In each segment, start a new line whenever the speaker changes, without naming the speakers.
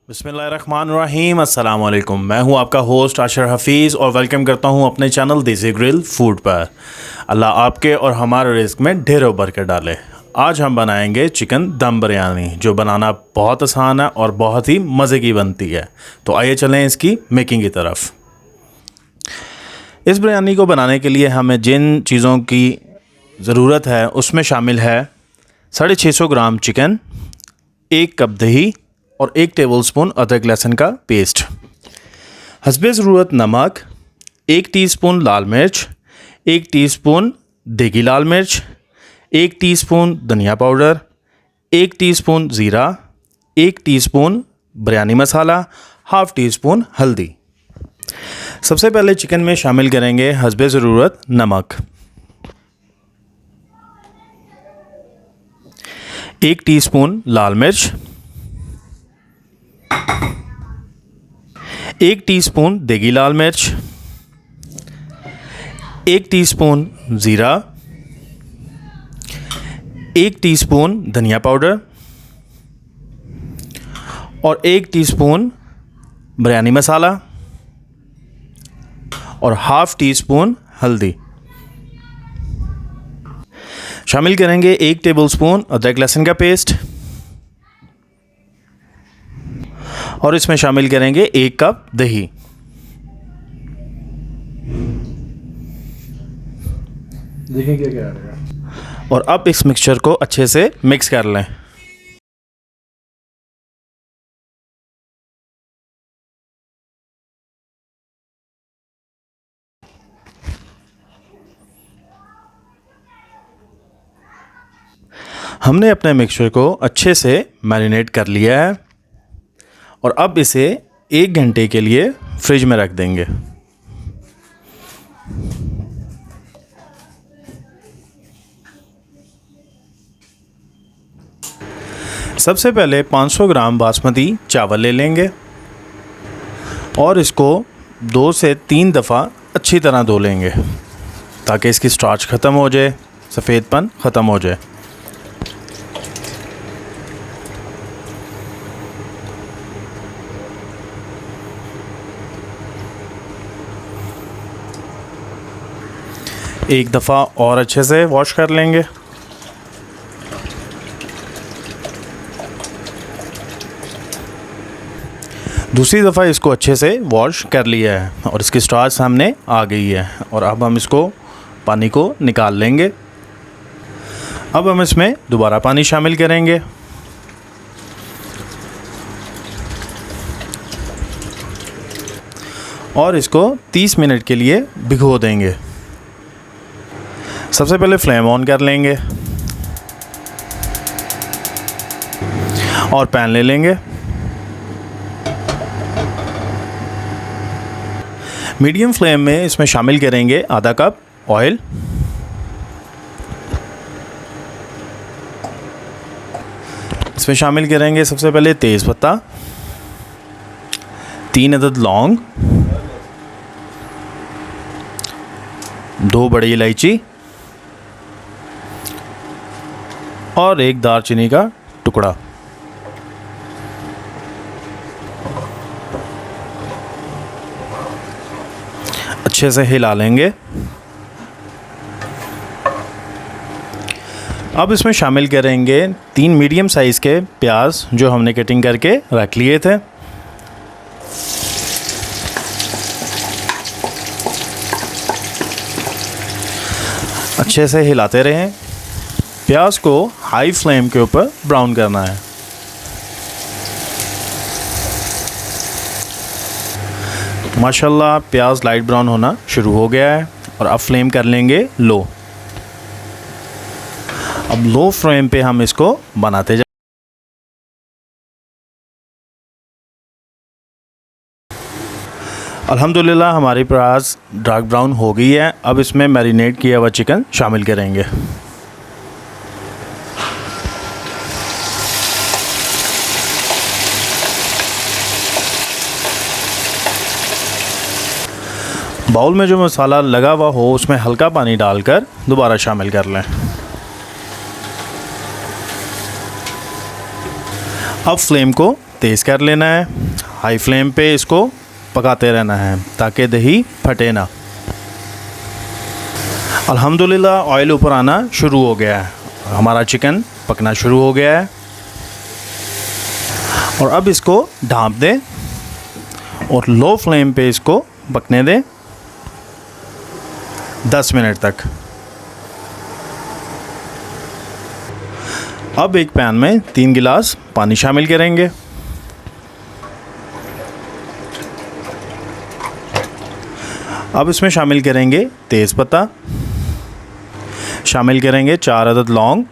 बिस्मिल्लाहिर्रहमानिर्रहीम अस्सलाम वालेकुम। मैं हूं आपका होस्ट आशर हफीज़ और वेलकम करता हूं अपने चैनल देसी ग्रिल फूड पर। अल्लाह आपके और हमारे रिस्क में ढेरों बरकत डाले। आज हम बनाएंगे चिकन दम बिरयानी, जो बनाना बहुत आसान है और बहुत ही मज़े की बनती है। तो आइए चलें इसकी मेकिंग की तरफ। इस बिरयानी को बनाने के लिए हमें जिन चीज़ों की ज़रूरत है उसमें शामिल है 650 ग्राम चिकन, 1 कप दही और 1 टेबलस्पून अदरक लहसुन का पेस्ट, हस्बे ज़रूरत नमक, 1 टीस्पून लाल मिर्च, 1 टीस्पून देगी लाल मिर्च, 1 टीस्पून धनिया पाउडर, 1 टीस्पून ज़ीरा, 1 टीस्पून बिरयानी मसाला, हाफ़ टी स्पून हल्दी। सबसे पहले चिकन में शामिल करेंगे हस्बे ज़रूरत नमक, 1 टीस्पून लाल मिर्च, 1 टीस्पून देगी लाल मिर्च, 1 टीस्पून ज़ीरा, 1 टीस्पून धनिया पाउडर और 1 टीस्पून बिरयानी मसाला और हाफ़ टी स्पून हल्दी। शामिल करेंगे 1 टेबलस्पून अदरक लहसुन का पेस्ट और इसमें शामिल करेंगे 1 कप दही।
देखें क्या क्या रहेगा।
और अब इस मिक्सचर को अच्छे से मिक्स कर लें। हमने अपने मिक्सचर को अच्छे से मैरिनेट कर लिया है और अब इसे 1 घंटे के लिए फ्रिज में रख देंगे। सबसे पहले 500 ग्राम बासमती चावल ले लेंगे और इसको 2 से 3 दफ़ा अच्छी तरह धो लेंगे ताकि इसकी स्टार्च ख़त्म हो जाए, सफ़ेदपन ख़त्म हो जाए। एक दफ़ा और अच्छे से वॉश कर लेंगे। दूसरी दफ़ा इसको अच्छे से वॉश कर लिया है और इसकी स्टार्च सामने आ गई है और अब हम इसको पानी को निकाल लेंगे। अब हम इसमें दोबारा पानी शामिल करेंगे और इसको 30 मिनट के लिए भिगो देंगे। सबसे पहले फ्लेम ऑन कर लेंगे और पैन ले लेंगे। मीडियम फ्लेम में इसमें शामिल करेंगे आधा कप ऑयल, इसमें शामिल करेंगे सबसे पहले तेज़ पत्ता, 3 अदद लौंग, 2 बड़ी इलायची और 1 दालचीनी का टुकड़ा। अच्छे से हिला लेंगे। अब इसमें शामिल करेंगे 3 मीडियम साइज़ के प्याज जो हमने कटिंग करके रख लिए थे। अच्छे से हिलाते रहें। प्याज को हाई फ्लेम के ऊपर ब्राउन करना है। माशाल्लाह प्याज लाइट ब्राउन होना शुरू हो गया है और अब फ्लेम कर लेंगे लो। अब लो फ्लेम पे हम इसको बनाते जाएं। अल्हम्दुलिल्लाह हमारी प्याज डार्क ब्राउन हो गई है। अब इसमें मैरिनेट किया हुआ चिकन शामिल करेंगे। बाउल में जो मसाला लगा हुआ हो उसमें हल्का पानी डालकर दोबारा शामिल कर लें। अब फ्लेम को तेज़ कर लेना है। हाई फ्लेम पे इसको पकाते रहना है ताकि दही फटे ना। अल्हम्दुलिल्लाह ऑयल ऊपर आना शुरू हो गया है, हमारा चिकन पकना शुरू हो गया है। और अब इसको ढाँप दें और लो फ्लेम पे इसको पकने दें 10 मिनट तक। अब एक पैन में 3 गिलास पानी शामिल करेंगे। अब इसमें शामिल करेंगे तेज़पत्ता, शामिल करेंगे 4 अदद लौंग,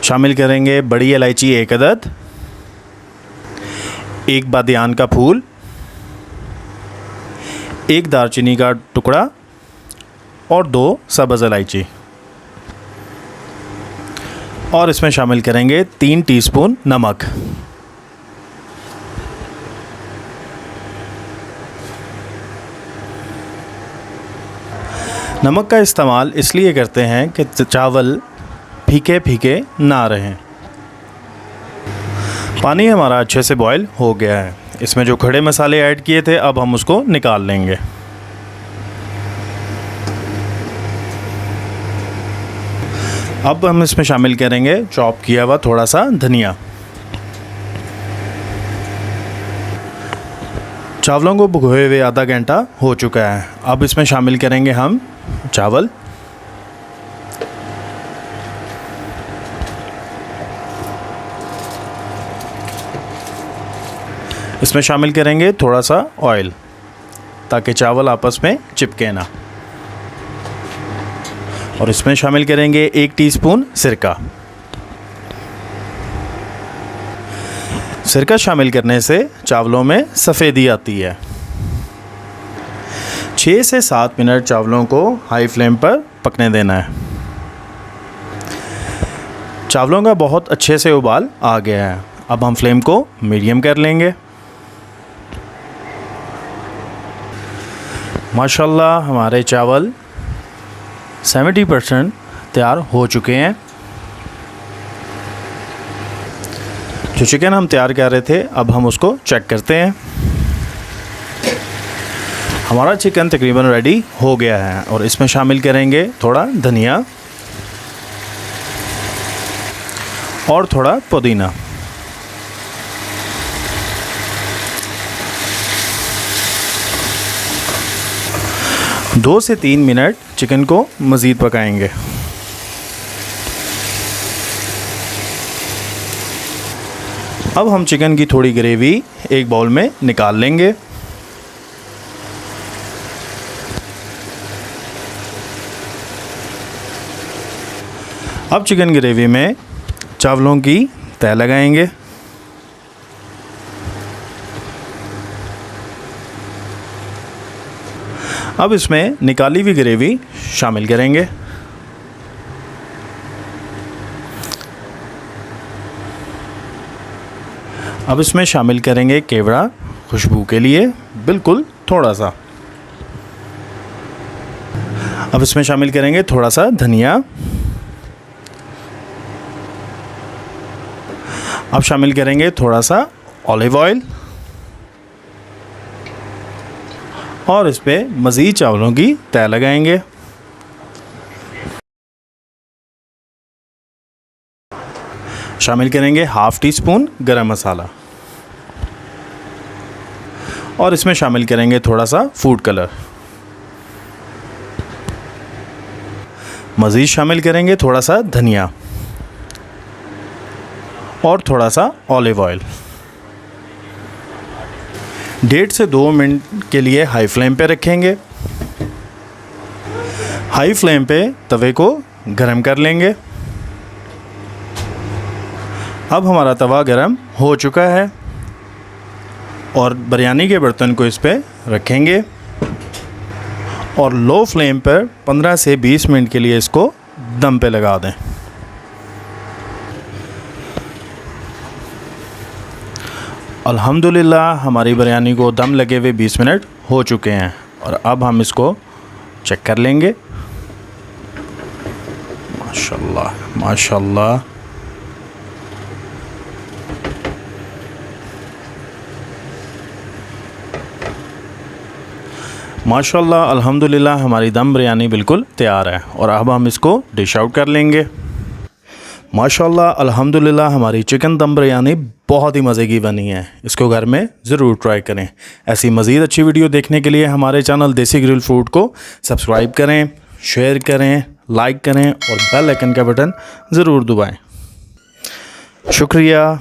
शामिल करेंगे बड़ी इलायची 1 अदद, 1 बादियान का फूल, 1 दालचीनी का टुकड़ा और 2 सब्ज़ इलायची। और इसमें शामिल करेंगे 3 टीस्पून नमक। नमक का इस्तेमाल इसलिए करते हैं कि चावल फीके फीके ना रहें। पानी हमारा अच्छे से बॉयल हो गया है। इसमें जो खड़े मसाले ऐड किए थे अब हम उसको निकाल लेंगे। अब हम इसमें शामिल करेंगे चॉप किया हुआ थोड़ा सा धनिया। चावलों को भिगोए हुए आधा घंटा हो चुका है। अब इसमें शामिल करेंगे हम चावल। इसमें शामिल करेंगे थोड़ा सा ऑयल ताकि चावल आपस में चिपके ना। और इसमें शामिल करेंगे 1 टीस्पून सिरका। सिरका शामिल करने से चावलों में सफ़ेदी आती है। 6 से 7 मिनट चावलों को हाई फ्लेम पर पकने देना है। चावलों का बहुत अच्छे से उबाल आ गया है। अब हम फ्लेम को मीडियम कर लेंगे। माशाल्लाह हमारे चावल 70% तैयार हो चुके हैं। जो चिकन हम तैयार कर रहे थे अब हम उसको चेक करते हैं। हमारा चिकन तकरीबन रेडी हो गया है और इसमें शामिल करेंगे थोड़ा धनिया और थोड़ा पुदीना। दो से 3 मिनट चिकन को मज़ीद पकाएंगे। अब हम चिकन की थोड़ी ग्रेवी एक बाउल में निकाल लेंगे। अब चिकन ग्रेवी में चावलों की तह लगाएंगे। अब इसमें निकाली हुई ग्रेवी शामिल करेंगे। अब इसमें शामिल करेंगे केवड़ा खुशबू के लिए, बिल्कुल थोड़ा सा। अब इसमें शामिल करेंगे थोड़ा सा धनिया। अब शामिल करेंगे थोड़ा सा ऑलिव ऑयल और इस पे मज़ीद चावलों की तह लगाएंगे। शामिल करेंगे हाफ़ टी स्पून गरम मसाला और इसमें शामिल करेंगे थोड़ा सा फूड कलर। मज़ीद शामिल करेंगे थोड़ा सा धनिया और थोड़ा सा ऑलिव ऑयल। 1.5 से 2 मिनट के लिए हाई फ्लेम पे रखेंगे। हाई फ्लेम पे तवे को गरम कर लेंगे। अब हमारा तवा गरम हो चुका है और बिरयानी के बर्तन को इस पे रखेंगे और लो फ्लेम पर 15 से 20 मिनट के लिए इसको दम पे लगा दें। अल्हम्दुलिल्लाह हमारी बिरयानी को दम लगे हुए 20 मिनट हो चुके हैं और अब हम इसको चेक कर लेंगे। माशाल्लाह माशाल्लाह। माशाल्लाह अल्हम्दुलिल्लाह हमारी दम बिरयानी बिल्कुल तैयार है और अब हम इसको डिश आउट कर लेंगे। माशाल्लाह अल्हम्दुलिल्लाह हमारी चिकन दम बिरयानी बहुत ही मज़े की बनी है। इसको घर में ज़रूर ट्राई करें। ऐसी मज़ीद अच्छी वीडियो देखने के लिए हमारे चैनल देसी ग्रिल फूड को सब्सक्राइब करें, शेयर करें, लाइक करें और बेल आइकन का बटन ज़रूर दबाएं। शुक्रिया।